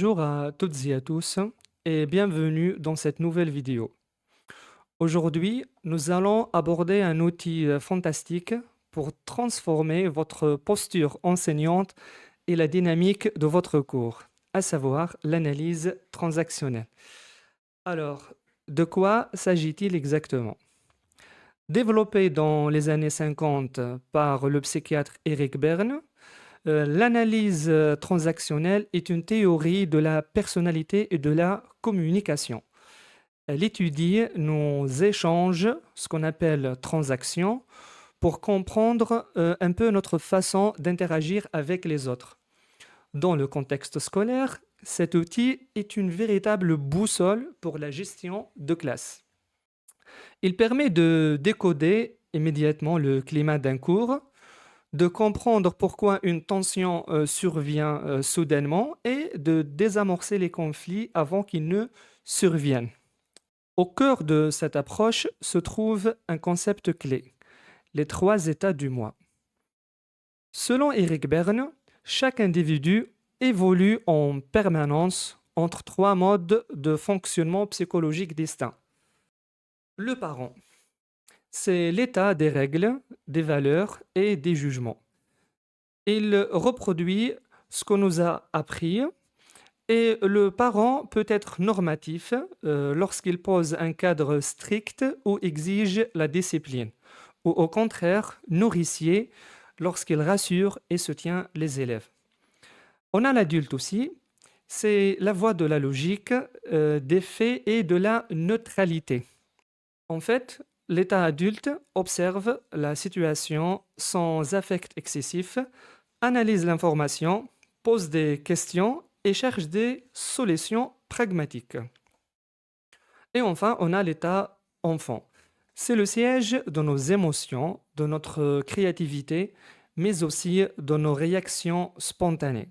Bonjour à toutes et à tous et bienvenue dans cette nouvelle vidéo. Aujourd'hui, nous allons aborder un outil fantastique pour transformer votre posture enseignante et la dynamique de votre cours, à savoir l'analyse transactionnelle. Alors, de quoi s'agit-il exactement? Développé dans les années 50 par le psychiatre Eric Berne, l'analyse transactionnelle est une théorie de la personnalité et de la communication. Elle étudie nos échanges, ce qu'on appelle transactions, pour comprendre un peu notre façon d'interagir avec les autres. Dans le contexte scolaire, cet outil est une véritable boussole pour la gestion de classe. Il permet de décoder immédiatement le climat d'un cours, de comprendre pourquoi une tension survient soudainement et de désamorcer les conflits avant qu'ils ne surviennent. Au cœur de cette approche se trouve un concept clé, les trois états du moi. Selon Eric Berne, chaque individu évolue en permanence entre trois modes de fonctionnement psychologique distincts. Le parent, c'est l'état des règles, des valeurs et des jugements. Il reproduit ce qu'on nous a appris et le parent peut être normatif lorsqu'il pose un cadre strict ou exige la discipline, ou au contraire nourricier lorsqu'il rassure et soutient les élèves. On a l'adulte aussi, c'est la voie de la logique, des faits et de la neutralité. En fait, l'état adulte observe la situation sans affect excessif, analyse l'information, pose des questions et cherche des solutions pragmatiques. Et enfin, on a l'état enfant. C'est le siège de nos émotions, de notre créativité, mais aussi de nos réactions spontanées.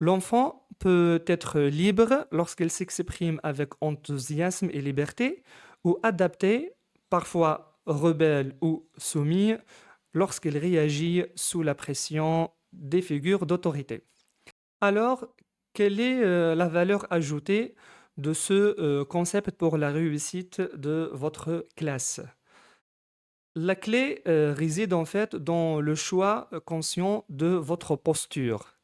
L'enfant peut être libre lorsqu'il s'exprime avec enthousiasme et liberté, ou adapté, parfois rebelle ou soumis, lorsqu'il réagit sous la pression des figures d'autorité. Alors, quelle est la valeur ajoutée de ce concept pour la réussite de votre classe? La clé réside en fait dans le choix conscient de votre posture.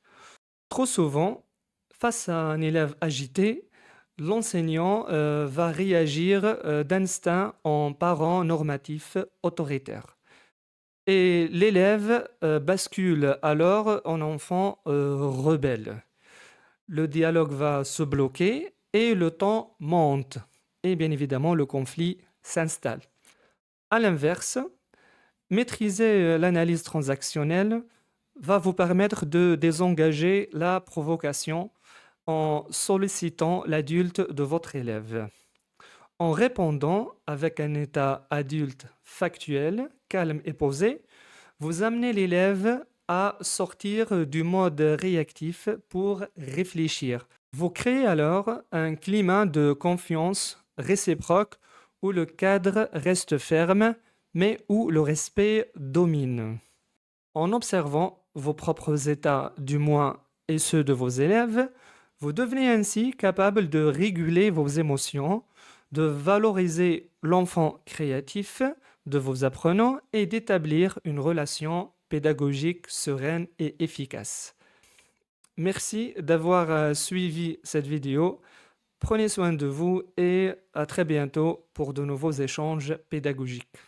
Trop souvent, face à un élève agité, l'enseignant va réagir d'instinct en parent normatif autoritaire. Et l'élève bascule alors en enfant rebelle. Le dialogue va se bloquer et le temps monte. Et bien évidemment, le conflit s'installe. À l'inverse, maîtriser l'analyse transactionnelle va vous permettre de désengager la provocation en sollicitant l'adulte de votre élève. En répondant avec un état adulte factuel, calme et posé, vous amenez l'élève à sortir du mode réactif pour réfléchir. Vous créez alors un climat de confiance réciproque où le cadre reste ferme, mais où le respect domine. En observant vos propres états du moi et ceux de vos élèves, vous devenez ainsi capable de réguler vos émotions, de valoriser l'enfant créatif de vos apprenants et d'établir une relation pédagogique sereine et efficace. Merci d'avoir suivi cette vidéo. Prenez soin de vous et à très bientôt pour de nouveaux échanges pédagogiques.